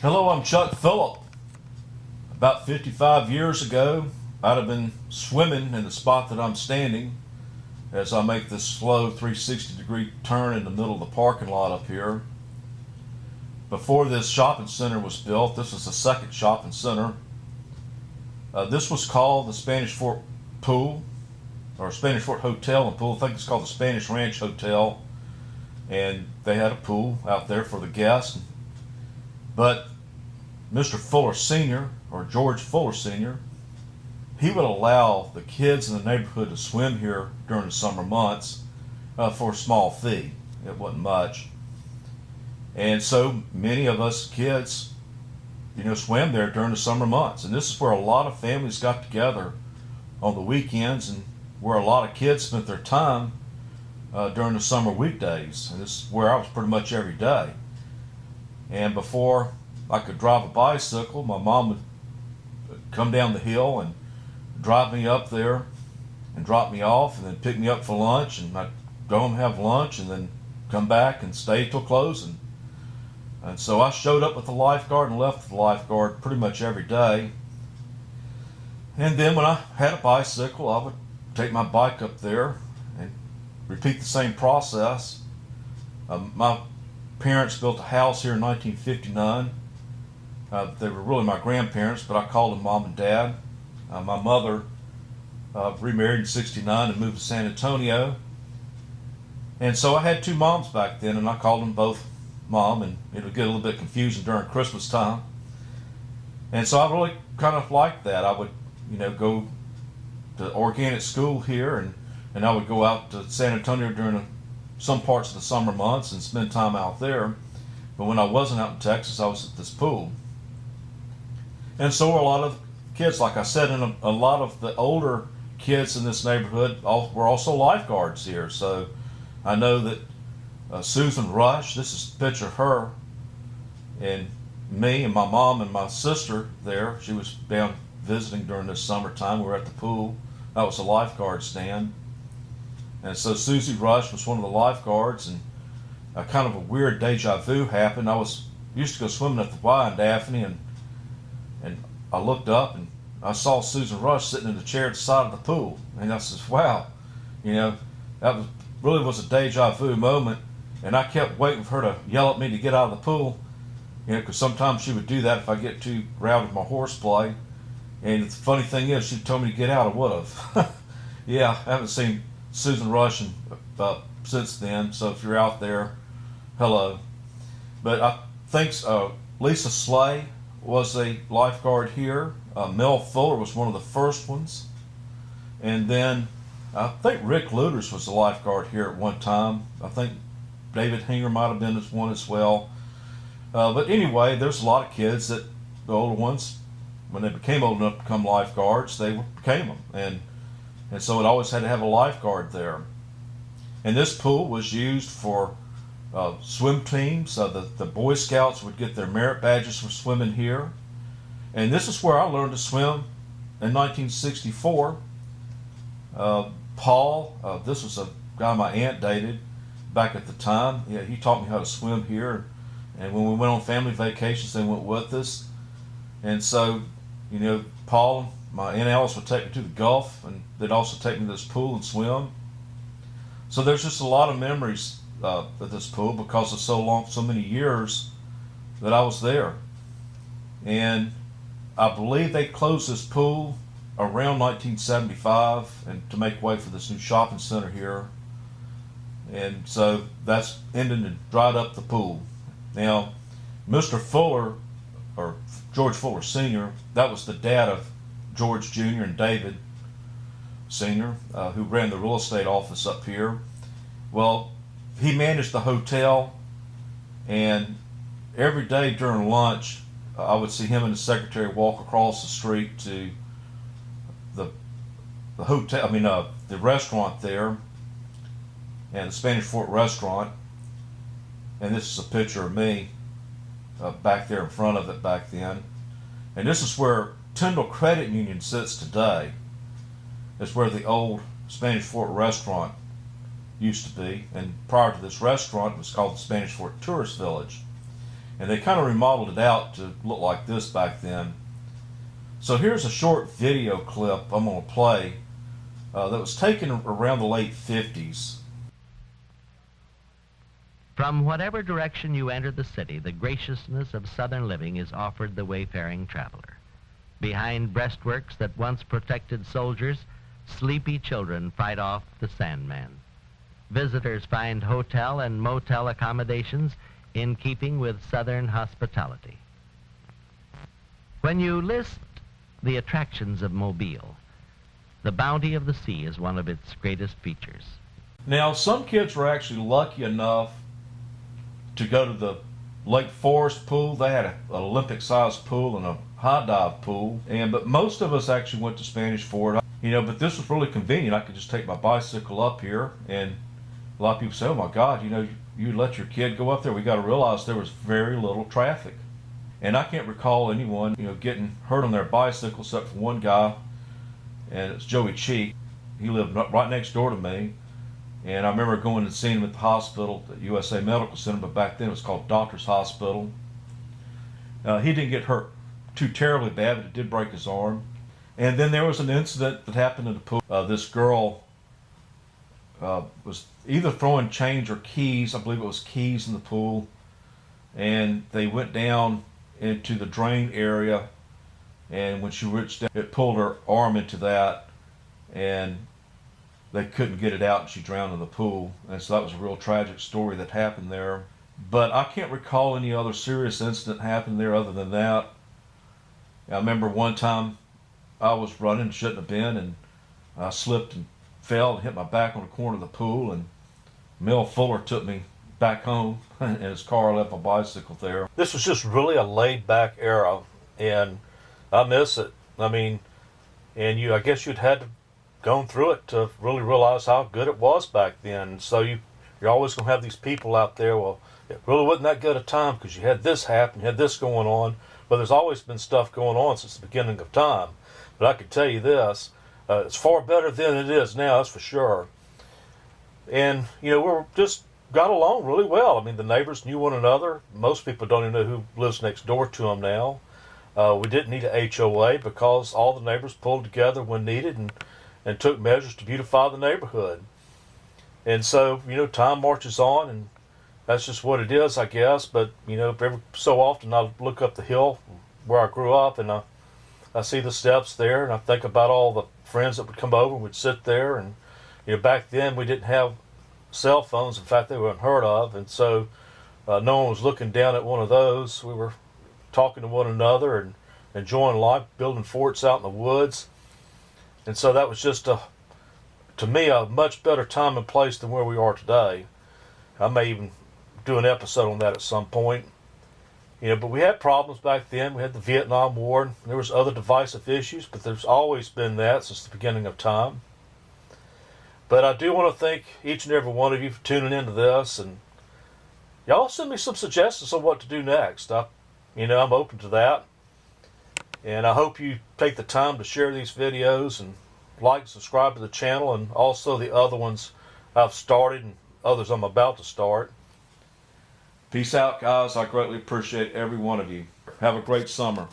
Hello, I'm Chuck Phillip. About 55 years ago, I'd have been swimming in the spot that I'm standing as I make this slow 360-degree turn in the middle of the parking lot up here. Before this shopping center was built, this was the second shopping center. This was called the Spanish Fort Pool, or Spanish Fort Hotel and Pool. I think it's called the Spanish Ranch Hotel. And they had a pool out there for the guests. But Mr. Fuller Sr., or George Fuller Sr., he would allow the kids in the neighborhood to swim here during the summer months for a small fee. It wasn't much. And so many of us kids, swam there during the summer months. And this is where a lot of families got together on the weekends and where a lot of kids spent their time during the summer weekdays. And this is where I was pretty much every day. And before I could drive a bicycle, my mom would come down the hill and drive me up there and drop me off and then pick me up for lunch, and I'd go home and have lunch and then come back and stay till closing. And so I showed up with the lifeguard and left with the lifeguard pretty much every day. And then when I had a bicycle, I would take my bike up there and repeat the same process. My parents built a house here in 1959. They were really my grandparents, but I called them Mom and Dad. My mother remarried in '69 and moved to San Antonio. And so I had two moms back then, and I called them both Mom, and it would get a little bit confusing during Christmas time. And so I really kind of liked that. I would, go to organic school here, and I would go out to San Antonio during some parts of the summer months and spend time out there. But when I wasn't out in Texas, I was at this pool. And so were a lot of kids, like I said, and a lot of the older kids in this neighborhood were also lifeguards here. So I know that Susan Rush, this is a picture of her, and me and my mom and my sister there. She was down visiting during this summertime. We were at the pool. That was a lifeguard stand. And so Susie Rush was one of the lifeguards, and kind of a weird deja vu happened. I used to go swimming at the Y in Daphne, and I looked up and I saw Susan Rush sitting in the chair at the side of the pool. And I said, wow, that really was a deja vu moment. And I kept waiting for her to yell at me to get out of the pool, because sometimes she would do that if I get too rowdy with my horseplay. And the funny thing is, she told me to get out, I would have. Yeah, I haven't seen Susan Rush since then, so if you're out there, hello. But I think Lisa Slay was a lifeguard here. Mel Fuller was one of the first ones. And then I think Rick Luders was a lifeguard here at one time. I think David Hinger might have been one as well. But anyway, there's a lot of kids that the older ones, when they became old enough to become lifeguards, they became them. And so it always had to have a lifeguard there. And this pool was used for swim teams. The Boy Scouts would get their merit badges for swimming here. And this is where I learned to swim in 1964. Paul, this was a guy my aunt dated back at the time. Yeah, he taught me how to swim here. And when we went on family vacations, they went with us. And so, Paul, my Aunt Alice would take me to the Gulf, and they'd also take me to this pool and swim. So there's just a lot of memories at this pool because of so many years that I was there. And I believe they closed this pool around 1975 and to make way for this new shopping center here. And so that's ended and dried up the pool. Now, Mr. Fuller, or George Fuller Sr., that was the dad of George Jr. and David Sr., who ran the real estate office up here. Well, he managed the hotel, and every day during lunch, I would see him and his secretary walk across the street to the hotel. The restaurant there, and the Spanish Fort restaurant. And this is a picture of me back there in front of it back then. And this is where Tyndall Credit Union sits today. It's where the old Spanish Fort restaurant used to be, and prior to this restaurant it was called the Spanish Fort Tourist Village. And they kind of remodeled it out to look like this back then. So here's a short video clip I'm going to play that was taken around the late 50s. From whatever direction you enter the city, the graciousness of Southern living is offered the wayfaring traveler. Behind breastworks that once protected soldiers, sleepy children fight off the Sandman. Visitors find hotel and motel accommodations in keeping with Southern hospitality. When you list the attractions of Mobile, the bounty of the sea is one of its greatest features. Now, some kids were actually lucky enough to go to the Lake Forest pool. They had an Olympic-sized pool and a high dive pool, but most of us actually went to Spanish Fort. But this was really convenient. I could just take my bicycle up here, and a lot of people say, "Oh my God, you let your kid go up there." We got to realize there was very little traffic, and I can't recall anyone getting hurt on their bicycle except for one guy, and it's Joey Cheek. He lived right next door to me. And I remember going and seeing him at the hospital, at USA Medical Center, but back then it was called Doctor's Hospital. He didn't get hurt too terribly bad, but it did break his arm. And then there was an incident that happened in the pool. This girl was either throwing change or keys, I believe it was keys, in the pool. And they went down into the drain area, and when she reached down, it pulled her arm into that, and they couldn't get it out, and she drowned in the pool. And so that was a real tragic story that happened there. But I can't recall any other serious incident happened there other than that. I remember one time I was running, shouldn't have been, and I slipped and fell and hit my back on the corner of the pool, and Mel Fuller took me back home in his car. Left my bicycle there. This was just really a laid-back era, and I miss it. I guess you'd had to gone through it to really realize how good it was back then. So you're always going to have these people out there, well, it really wasn't that good a time because you had this happen, you had this going on. But there's always been stuff going on since the beginning of time. But I can tell you this, it's far better than it is now, that's for sure. And, we just got along really well. The neighbors knew one another. Most people don't even know who lives next door to them now. We didn't need a HOA because all the neighbors pulled together when needed and took measures to beautify the neighborhood. And so, time marches on, and that's just what it is, I guess. But, every so often I look up the hill where I grew up, and I see the steps there, and I think about all the friends that would come over and would sit there. And, back then we didn't have cell phones. In fact, they were unheard of. And so no one was looking down at one of those. We were talking to one another and enjoying life, building forts out in the woods. And so that was just, to me, a much better time and place than where we are today. I may even do an episode on that at some point. But we had problems back then. We had the Vietnam War, and there was other divisive issues, but there's always been that since the beginning of time. But I do want to thank each and every one of you for tuning into this, and y'all send me some suggestions on what to do next. I'm open to that. And I hope you take the time to share these videos and like and subscribe to the channel, and also the other ones I've started and others I'm about to start. Peace out, guys. I greatly appreciate every one of you. Have a great summer.